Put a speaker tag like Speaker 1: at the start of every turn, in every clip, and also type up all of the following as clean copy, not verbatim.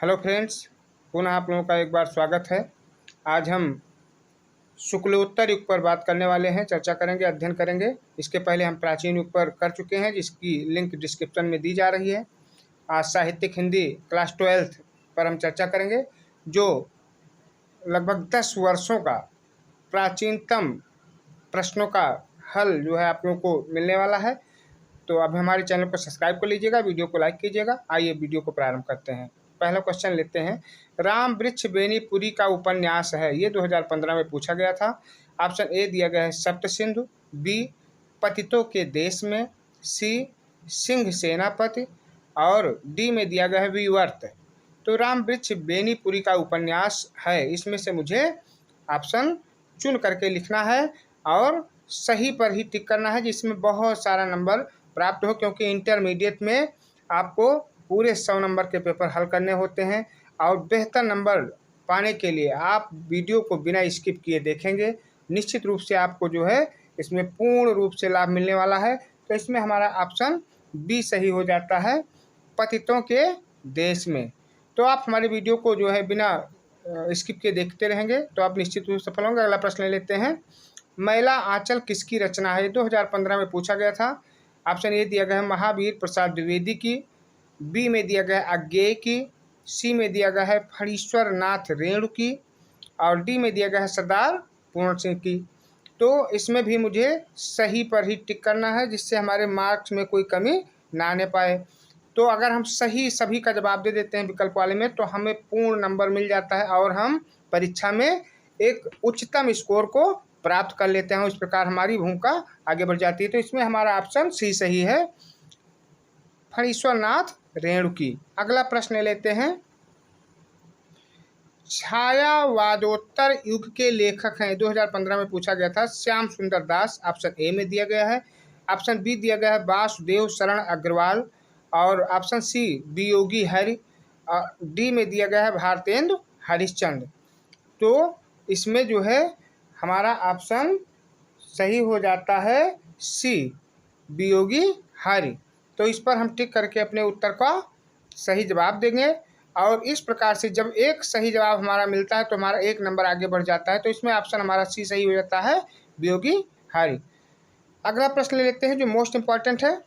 Speaker 1: Hello friends, पुनः आप लोगों का एक बार स्वागत है। आज हम शुक्लोत्तर युग पर बात करने वाले हैं, चर्चा करेंगे, अध्ययन करेंगे। इसके पहले हम प्राचीन युग पर कर चुके हैं, जिसकी लिंक डिस्क्रिप्शन में दी जा रही है। आज साहित्यिक हिंदी क्लास 12th पर हम चर्चा करेंगे, जो लगभग 10 वर्षों का प्राचीनतम प्रश्नों का हल जो है आप लोगों को मिलने वाला है। तो अभी हमारे चैनल को सब्सक्राइब कर लीजिएगा, वीडियो को लाइक कीजिएगा। आइए वीडियो को प्रारंभ करते हैं। पहला क्वेश्चन लेते हैं। राम वृक्ष बेनीपुरी का उपन्यास है, ये 2015 में पूछा गया था। ऑप्शन ए दिया गया है सप्त सिंधु, बी पतितों के देश में, सी सिंह सेनापति और डी में दिया गया है विवर्त। तो राम वृक्ष बेनीपुरी का उपन्यास है, इसमें से मुझे ऑप्शन चुन करके लिखना है और सही पर ही टिक करना है, जिसमें बहुत सारा नंबर प्राप्त हो, क्योंकि इंटरमीडिएट में आपको पूरे 100 नंबर के पेपर हल करने होते हैं। और बेहतर नंबर पाने के लिए आप वीडियो को बिना स्किप किए देखेंगे, निश्चित रूप से आपको जो है इसमें पूर्ण रूप से लाभ मिलने वाला है। तो इसमें हमारा ऑप्शन बी सही हो जाता है, पतितों के देश में। तो आप हमारे वीडियो को जो है बिना स्किप किए देखते रहेंगे तो आप निश्चित रूप से सफल होंगे। अगला प्रश्न ले लेते हैं। मैला आंचल किसकी रचना है, 2015 में पूछा गया था। ऑप्शन ए दिया गया है महावीर प्रसाद द्विवेदी की, बी में दिया गया है अज्ञेय की, सी में दिया गया है फणीश्वर नाथ रेणु की और डी में दिया गया है सरदार पूर्ण सिंह की। तो इसमें भी मुझे सही पर ही टिक करना है, जिससे हमारे मार्क्स में कोई कमी ना आने पाए। तो अगर हम सही सभी का जवाब दे देते हैं विकल्प वाले में, तो हमें पूर्ण नंबर मिल जाता है और हम परीक्षा में एक उच्चतम स्कोर को प्राप्त कर लेते हैं। इस प्रकार हमारी भूमिका आगे बढ़ जाती है। तो इसमें हमारा ऑप्शन सी सही है, फणीश्वर नाथ रेणु की। अगला प्रश्न लेते हैं। छायावादोत्तर युग के लेखक हैं, 2015 में पूछा गया था। श्याम सुंदर दास ऑप्शन ए में दिया गया है, ऑप्शन बी दिया गया है वासुदेव शरण अग्रवाल और option C Viyogi Hari, D में दिया गया है भारतेंदु हरिश्चंद्र। तो इसमें जो है हमारा ऑप्शन सही हो जाता है सी वियोगी हरि। तो इस पर हम टिक करके अपने उत्तर का सही जवाब देंगे और इस प्रकार से जब एक सही जवाब हमारा मिलता है तो हमारा एक नंबर आगे बढ़ जाता है। तो इसमें ऑप्शन हमारा सी सही हो जाता है, वियोगी हरि। अगला प्रश्न ले लेते हैं जो मोस्ट इम्पॉर्टेंट है।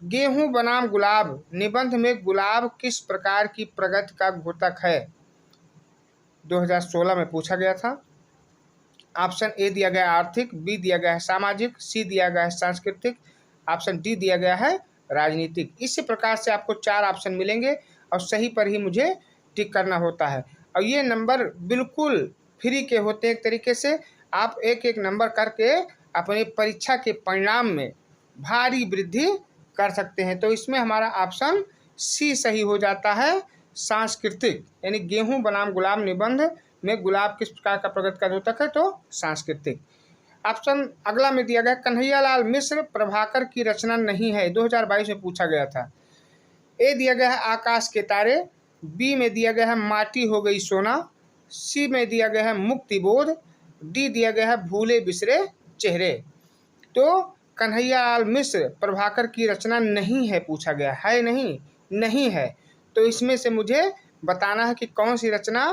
Speaker 1: गेहूं बनाम गुलाब निबंध में गुलाब किस प्रकार की प्रगति का घोतक है, 2016 में पूछा गया था। ऑप्शन ए दिया गया आर्थिक, बी दिया गया है सामाजिक, सी दिया गया है सांस्कृतिक, ऑप्शन डी दिया गया है राजनीतिक। इसी प्रकार से आपको 4 ऑप्शन मिलेंगे और सही पर ही मुझे टिक करना होता है। और ये नंबर बिल्कुल फ्री के होते हैं, एक तरीके से आप एक एक नंबर करके अपनी परीक्षा के परिणाम में भारी वृद्धि कर सकते हैं। तो इसमें हमारा ऑप्शन सी सही हो जाता है, सांस्कृतिक। यानी गेहूं बनाम गुलाब निबंध में गुलाब किस प्रकार का प्रगति का घोतक है, तो सांस्कृतिक। ऑप्शन अगला में दिया गया कन्हैयालाल मिश्र प्रभाकर की रचना नहीं है, 2022 में पूछा गया था। ए दिया गया है आकाश के तारे, बी में दिया गया है माटी हो गई सोना, सी में दिया गया है मुक्तिबोध, डी दिया गया है भूले बिसरे चेहरे। तो कन्हैयालाल मिश्र प्रभाकर की रचना नहीं है, पूछा गया है नहीं है। तो इसमें से मुझे बताना है कि कौन सी रचना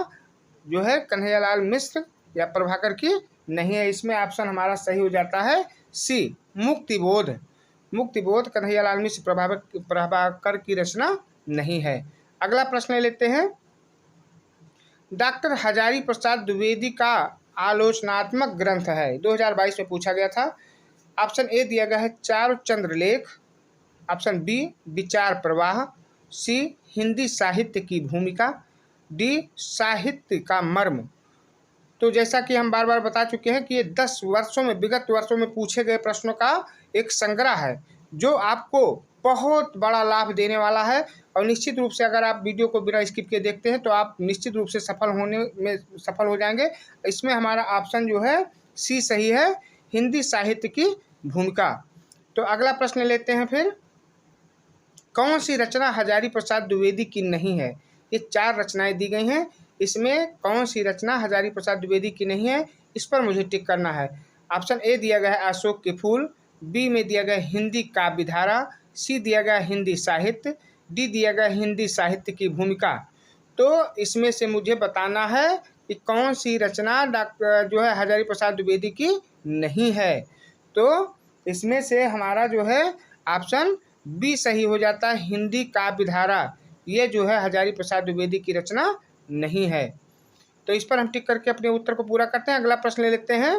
Speaker 1: जो है कन्हैयालाल मिश्र या प्रभाकर की नहीं है। इसमें ऑप्शन हमारा सही हो जाता है सी मुक्तिबोध। मुक्तिबोध कन्हैयालाल मिश्र प्रभाकर की रचना नहीं है। अगला प्रश्न लेते हैं। डॉक्टर हजारी प्रसाद द्विवेदी का आलोचनात्मक ग्रंथ है, 2022 में पूछा गया था। ऑप्शन ए दिया गया है चारु चंद्रलेख, ऑप्शन बी विचार प्रवाह, सी हिंदी साहित्य की भूमिका, डी साहित्य का मर्म। तो जैसा कि हम बार बार बता चुके हैं कि ये 10 वर्षों में विगत वर्षों में पूछे गए प्रश्नों का एक संग्रह है, जो आपको बहुत बड़ा लाभ देने वाला है। और निश्चित रूप से अगर आप वीडियो को बिना स्किप किए देखते हैं तो आप निश्चित रूप से सफल हो जाएंगे। इसमें हमारा ऑप्शन जो है सी सही है, हिंदी साहित्य की भूमिका। तो अगला प्रश्न लेते हैं फिर। कौन सी रचना हजारी प्रसाद द्विवेदी की नहीं है, ये 4 रचनाएं दी गई हैं, इसमें कौन सी रचना हजारी प्रसाद द्विवेदी की नहीं है, इस पर मुझे टिक करना है। ऑप्शन ए दिया गया है अशोक के फूल, बी में दिया गया हिंदी काव्य धारा, सी दिया गया हिंदी साहित्य, डी दिया गया हिंदी साहित्य की भूमिका। तो इसमें से मुझे बताना है कि कौन सी रचना डॉक्टर जो है हजारी प्रसाद द्विवेदी की नहीं है। तो इसमें से हमारा जो है ऑप्शन बी सही हो जाता है, हिंदी काव्य धारा। ये जो है हजारी प्रसाद द्विवेदी की रचना नहीं है। तो इस पर हम टिक करके अपने उत्तर को पूरा करते हैं। अगला प्रश्न ले लेते हैं।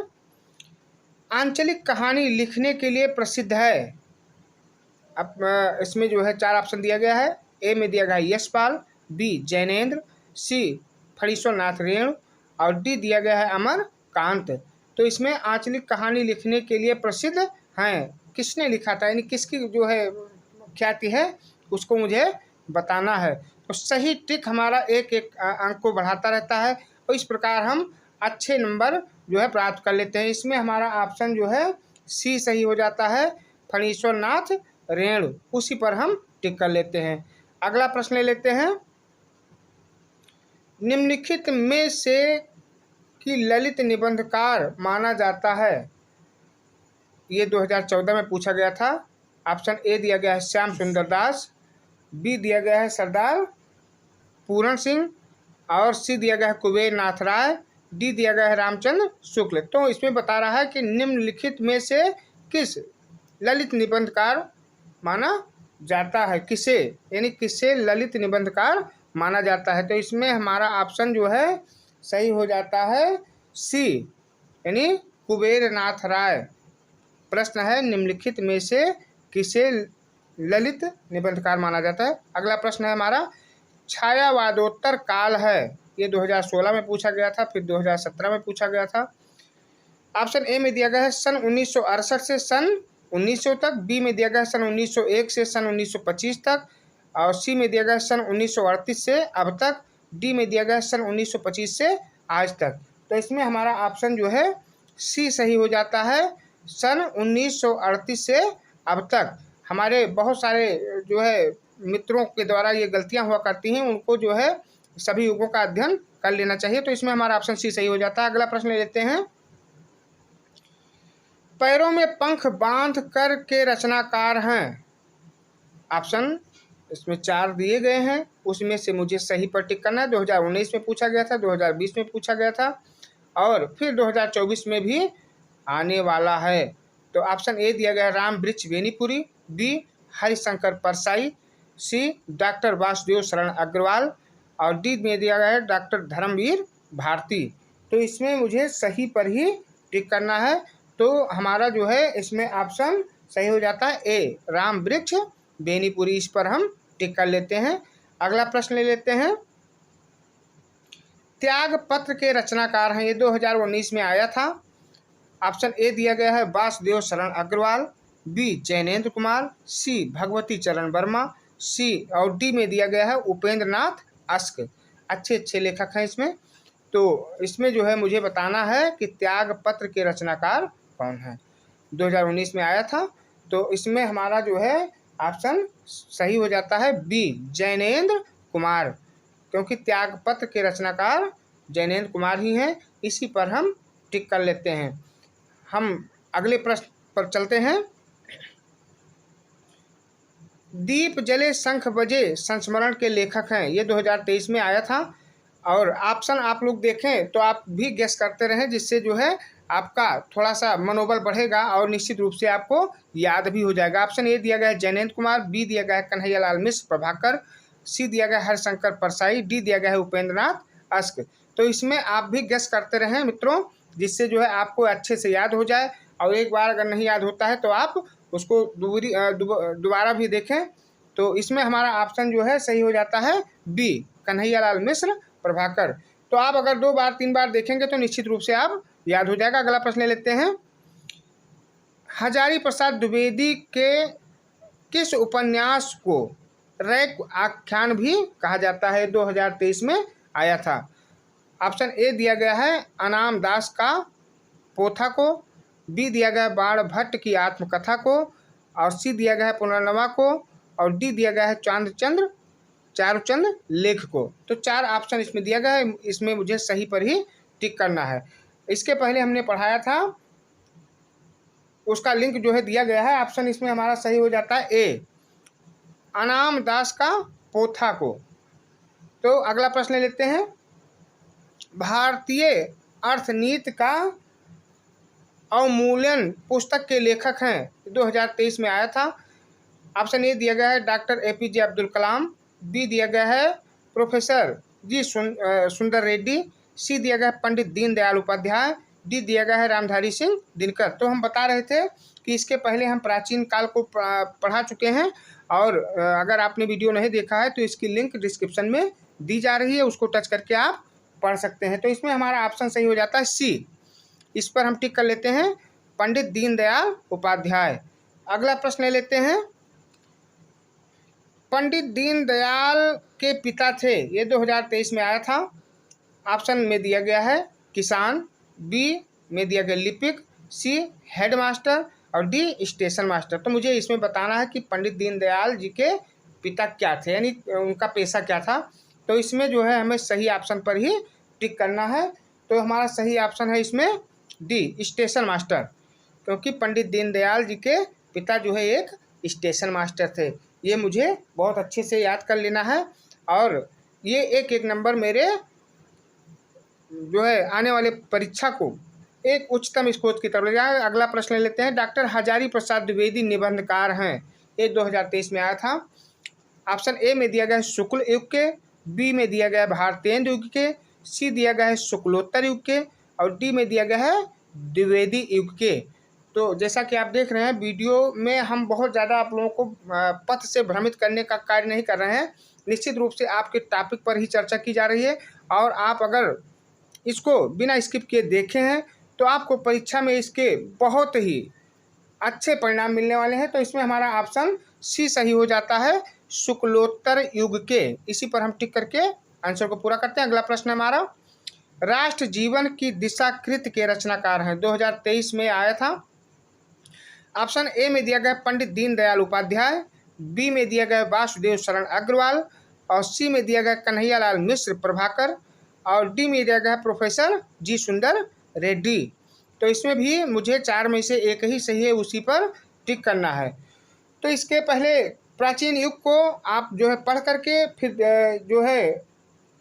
Speaker 1: आंचलिक कहानी लिखने के लिए प्रसिद्ध है। अब इसमें जो है 4 ऑप्शन दिया गया है। ए में दिया गया है यशपाल, बी जैनेन्द्र, सी फणीश्वरनाथ रेणु और डी दिया गया है अमरकांत। तो इसमें आंचलिक कहानी लिखने के लिए प्रसिद्ध हैं, किसने लिखा था, यानी किसकी जो है ख्याति है, उसको मुझे बताना है। तो सही टिक हमारा एक एक अंक को बढ़ाता रहता है और इस प्रकार हम अच्छे नंबर जो है प्राप्त कर लेते हैं। इसमें हमारा ऑप्शन जो है सी सही हो जाता है, फणीश्वरनाथ रेणु, उसी पर हम टिक कर लेते हैं। अगला प्रश्न ले लेते हैं। निम्नलिखित में से कि ललित निबंधकार माना जाता है। ये 2014 में पूछा गया था। ऑप्शन ए दिया गया है श्याम सुंदर दास, बी दिया गया है सरदार पूरण सिंह और सी दिया गया है कुबेर नाथ राय, डी दिया गया है रामचंद्र शुक्ल। तो इसमें बता रहा है कि निम्नलिखित में से किस ललित निबंधकार माना जाता है, किसे, यानी किसे ललित निबंधकार माना जाता है। तो इसमें हमारा ऑप्शन जो है सही हो जाता है सी, यानी कुबेर नाथ राय। प्रश्न है निम्नलिखित में से किसे ललित निबंधकार माना जाता है। अगला प्रश्न है हमारा छायावादोत्तर काल है। ये 2016 में पूछा गया था, फिर 2017 में पूछा गया था। ऑप्शन ए में दिया गया है सन 1968 से सन 1900 तक, बी में दिया गया है सन 1901 से सन 1925 तक और सी में दिया गया है सन 1938 से अब तक, डी में दिया गया है सन 1925 से आज तक। तो इसमें हमारा ऑप्शन जो है सी सही हो जाता है, सन 1938 से अब तक। हमारे बहुत सारे जो है मित्रों के द्वारा ये गलतियां हुआ करती हैं, उनको जो है सभी युगों का अध्ययन कर लेना चाहिए। तो इसमें हमारा ऑप्शन सी सही हो जाता है। अगला प्रश्न ले लेते हैं। पैरों में पंख बांध कर के रचनाकार हैं। ऑप्शन इसमें 4 दिए गए हैं, उसमें से मुझे सही पर टिक करना है। 2019 में पूछा गया था, 2020 में पूछा गया था और फिर 2024 में भी आने वाला है। तो ऑप्शन ए दिया गया है राम वृक्ष बेनीपुरी, बी हरिशंकर परसाई, सी डॉक्टर वासुदेव शरण अग्रवाल और डी में दिया गया है डॉक्टर धर्मवीर भारती। तो इसमें मुझे सही पर ही टिक करना है। तो हमारा जो है इसमें ऑप्शन सही हो जाता है ए, राम वृक्ष बेनीपुरी। इस पर हम टिक कर लेते हैं। अगला प्रश्न ले लेते हैं। त्याग पत्र के रचनाकार हैं, ये 2019 में आया था। ऑप्शन ए दिया गया है वासुदेव शरण अग्रवाल, बी जैनेन्द्र कुमार, सी भगवती चरण वर्मा, सी और डी में दिया गया है उपेंद्र नाथ अस्क। अच्छे लेखक हैं इसमें। तो इसमें जो है मुझे बताना है कि त्याग पत्र के रचनाकार कौन है। 2019 में आया था। तो इसमें हमारा जो है ऑप्शन सही हो जाता है बी, जैनेन्द्र कुमार, क्योंकि त्याग पत्र के रचनाकार जैनेन्द्र कुमार ही हैं। इसी पर हम टिक कर लेते हैं। हम अगले प्रश्न पर चलते हैं। दीप जले शंख बजे संस्मरण के लेखक हैं, ये 2023 में आया था। और ऑप्शन आप लोग देखें तो आप भी गेस करते रहें, जिससे जो है आपका थोड़ा सा मनोबल बढ़ेगा और निश्चित रूप से आपको याद भी हो जाएगा। ऑप्शन ए दिया गया है जैनेन्द्र कुमार, बी दिया गया है कन्हैयालाल मिश्र प्रभाकर, सी दिया गया है हरिशंकर परसाई, डी दिया गया है उपेंद्र नाथ अस्क। तो इसमें आप भी गेस करते रहें मित्रों, जिससे जो है आपको अच्छे से याद हो जाए। और एक बार अगर नहीं याद होता है तो आप उसको दोबारा भी देखें। तो इसमें हमारा ऑप्शन जो है सही हो जाता है बी, कन्हैयालाल मिश्र प्रभाकर। तो आप अगर 2 बार 3 बार देखेंगे तो निश्चित रूप से आप याद हो जाएगा। अगला प्रश्न ले लेते हैं। हजारी प्रसाद द्विवेदी के किस उपन्यास को रैक आख्यान भी कहा जाता है, 2023 में आया था। ऑप्शन ए दिया गया है अनाम दास का पोथा को, बी दिया गया है बाण भट्ट की आत्मकथा को और सी दिया गया है पुनर्नवा को और डी दिया गया है चारुचंद्र लेख को। तो 4 ऑप्शन इसमें दिया गया है, इसमें मुझे सही पर ही टिक करना है। इसके पहले हमने पढ़ाया था, उसका लिंक जो है दिया गया है। ऑप्शन इसमें हमारा सही हो जाता है ए, अनाम दास का पोथा को। तो अगला प्रश्न ले लेते हैं। भारतीय अर्थनीति का अवमूल्यन पुस्तक के लेखक हैं, 2023 में आया था। ऑप्शन ए दिया गया है doctor APJ Abdul Kalam, B दिया गया है प्रोफेसर जी सुंदर रेड्डी, सी दिया गया है पंडित दीनदयाल उपाध्याय, डी दिया गया है रामधारी सिंह दिनकर। तो हम बता रहे थे कि इसके पहले हम प्राचीन काल को पढ़ा चुके हैं, और अगर आपने वीडियो नहीं देखा है तो इसकी लिंक डिस्क्रिप्शन में दी जा रही है, उसको टच करके आप पढ़ सकते हैं। तो इसमें हमारा ऑप्शन सही हो जाता है सी। इस पर हम टिक कर लेते हैं, पंडित दीनदयाल उपाध्याय। अगला प्रश्न ले लेते हैं। पंडित दीनदयाल के पिता थे, ये 2023 में आया था। ऑप्शन में दिया गया है किसान, बी में दिया गया लिपिक, सी हेडमास्टर और डी स्टेशन मास्टर। तो मुझे इसमें बताना है कि पंडित दीनदयाल जी के पिता क्या थे, यानी उनका पेशा क्या था। तो इसमें जो है हमें सही ऑप्शन पर ही टिक करना है। तो हमारा सही ऑप्शन है इसमें डी स्टेशन मास्टर, क्योंकि पंडित दीनदयाल जी के पिता जो है एक स्टेशन मास्टर थे। ये मुझे बहुत अच्छे से याद कर लेना है, और ये एक एक नंबर मेरे जो है आने वाले परीक्षा को एक उच्चतम स्कोर की तरफ ले जाए। अगला प्रश्न ले लेते हैं। डॉक्टर हजारी प्रसाद द्विवेदी निबंधकार हैं, ये 2023 में आया था। ऑप्शन ए में दिया गया है शुक्ल युग के, बी में दिया गया है भारतेंदु युग के, सी दिया गया है शुक्लोत्तर युग के, और डी में दिया गया है द्विवेदी युग के। तो जैसा कि आप देख रहे हैं वीडियो में हम बहुत ज़्यादा आप लोगों को पथ से भ्रमित करने का कार्य नहीं कर रहे हैं। निश्चित रूप से आपके टॉपिक पर ही चर्चा की जा रही है, और आप अगर इसको बिना स्किप किए देखे हैं तो आपको परीक्षा में इसके बहुत ही अच्छे परिणाम मिलने वाले हैं। तो इसमें हमारा ऑप्शन सी सही हो जाता है, शुक्लोत्तर युग के। इसी पर हम टिक करके आंसर को पूरा करते हैं। अगला प्रश्न हमारा, राष्ट्र जीवन की दिशाकृत के रचनाकार हैं, 2023 में आया था। ऑप्शन ए में दिया गया पंडित दीनदयाल उपाध्याय, बी में दिया गया वासुदेव शरण अग्रवाल, और सी में दिया गया कन्हैयालाल मिश्र प्रभाकर, और डी में दिया गया प्रोफेसर जी सुंदर रेड्डी। तो इसमें भी मुझे 4 में से एक ही सही है, उसी पर टिक करना है। तो इसके पहले प्राचीन युग को आप जो है पढ़ करके फिर जो है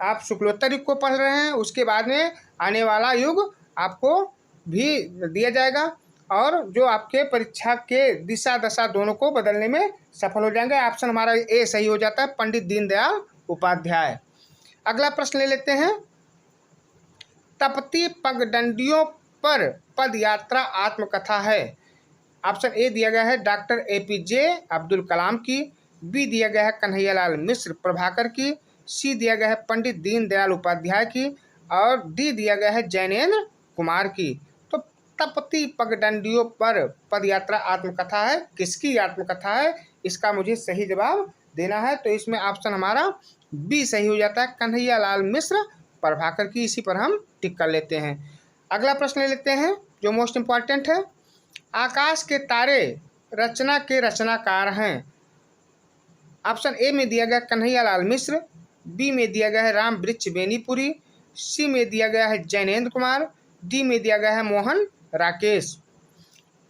Speaker 1: आप शुक्लोत्तर युग को पढ़ रहे हैं, उसके बाद में आने वाला युग आपको भी दिया जाएगा, और जो आपके परीक्षा के दिशा दशा दोनों को बदलने में सफल हो जाएंगे। ऑप्शन हमारा ए सही हो जाता है, पंडित दीनदयाल उपाध्याय। अगला प्रश्न ले लेते हैं। तपती पगडंडियों पर पद यात्रा आत्मकथा है। ऑप्शन ए दिया गया है डॉक्टर APJ अब्दुल कलाम की, बी दिया गया है कन्हैयालाल मिश्र प्रभाकर की, सी दिया गया है पंडित दीनदयाल उपाध्याय की, और डी दिया गया है जैनेन्द्र कुमार की। तो तपती पगडंडियों पर पद यात्रा आत्मकथा है, किसकी आत्मकथा है, इसका मुझे सही जवाब देना है। तो इसमें ऑप्शन हमारा बी सही हो जाता है, कन्हैयालाल मिश्र प्रभाकर की। इसी पर हम टिक कर लेते हैं। अगला प्रश्न ले लेते हैं जो मोस्ट इम्पॉर्टेंट है। आकाश के तारे रचना के रचनाकार हैं। ऑप्शन ए में दिया गया कन्हैयालाल मिश्र, बी में दिया गया है राम वृक्ष बेनीपुरी, सी में दिया गया है जैनेन्द्र कुमार, डी में दिया गया है मोहन राकेश।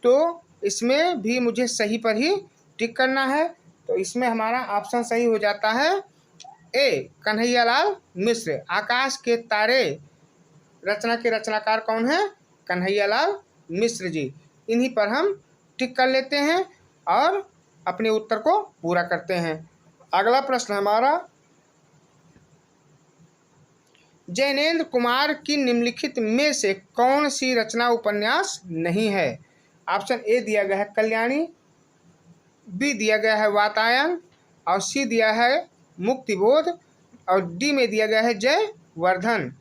Speaker 1: तो इसमें भी मुझे सही पर ही टिक करना है। तो इसमें हमारा ऑप्शन सही हो जाता है ए कन्हैयालाल मिश्र। आकाश के तारे रचना के रचनाकार कौन है, कन्हैयालाल मिश्र जी। इन्हीं पर हम टिक कर लेते हैं और अपने उत्तर को पूरा करते हैं। अगला प्रश्न हमारा, जैनेन्द्र कुमार की निम्नलिखित में से कौन सी रचना उपन्यास नहीं है। ऑप्शन ए दिया गया है कल्याणी, बी दिया गया है वातायन, और सी दिया है मुक्तिबोध, और डी में दिया गया है जयवर्धन।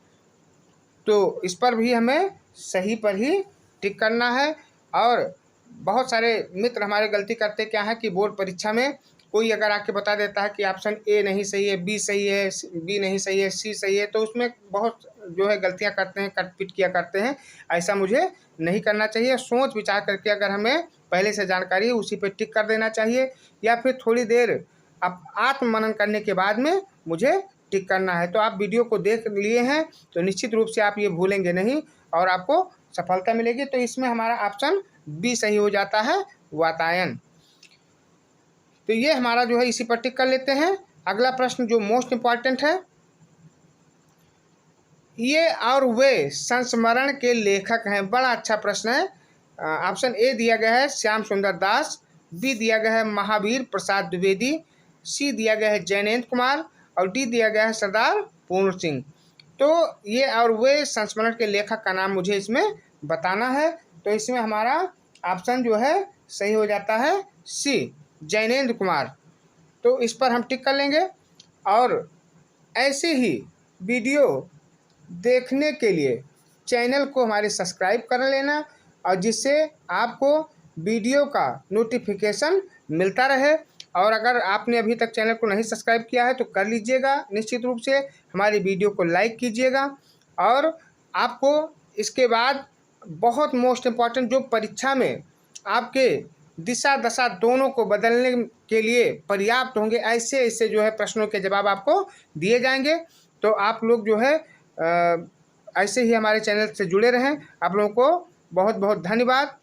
Speaker 1: तो इस पर भी हमें सही पर ही टिक करना है। और बहुत सारे मित्र हमारे गलती करते क्या है कि बोर्ड परीक्षा में कोई अगर आके बता देता है कि ऑप्शन ए नहीं सही है, बी सही है, बी नहीं सही है, सी सही है, तो उसमें बहुत जो है गलतियां करते हैं, कटपिट किया करते हैं। ऐसा मुझे नहीं करना चाहिए। सोच विचार करके अगर हमें पहले से जानकारी है उसी पे टिक कर देना चाहिए, या फिर थोड़ी देर आप आत्ममनन करने के बाद में मुझे टिक करना है। तो आप वीडियो को देख लिए हैं तो निश्चित रूप से आप ये भूलेंगे नहीं और आपको सफलता मिलेगी। तो इसमें हमारा ऑप्शन बी सही हो जाता है, वातायन। तो ये हमारा जो है इसी पर टिक कर लेते हैं। अगला प्रश्न जो मोस्ट इम्पॉर्टेंट है, ये और वे संस्मरण के लेखक हैं। बड़ा अच्छा प्रश्न है। ऑप्शन ए दिया गया है श्याम सुंदर दास, बी दिया गया है महावीर प्रसाद द्विवेदी, सी दिया गया है जैनेन्द्र कुमार और डी दिया गया है सरदार पूर्ण सिंह। तो ये और वे संस्मरण के लेखक का नाम मुझे इसमें बताना है। तो इसमें हमारा ऑप्शन जो है सही हो जाता है सी, जैनेन्द्र कुमार। तो इस पर हम टिक कर लेंगे। और ऐसे ही वीडियो देखने के लिए चैनल को हमारे सब्सक्राइब कर लेना, और जिससे आपको वीडियो का नोटिफिकेशन मिलता रहे। और अगर आपने अभी तक चैनल को नहीं सब्सक्राइब किया है तो कर लीजिएगा निश्चित रूप से। हमारी वीडियो को लाइक कीजिएगा। और आपको इसके बाद बहुत मोस्ट इम्पॉर्टेंट, जो परीक्षा में आपके दिशा दशा दोनों को बदलने के लिए पर्याप्त होंगे, ऐसे ऐसे जो है प्रश्नों के जवाब आपको दिए जाएंगे। तो आप लोग जो है ऐसे ही हमारे चैनल से जुड़े रहें। आप लोगों को बहुत बहुत धन्यवाद।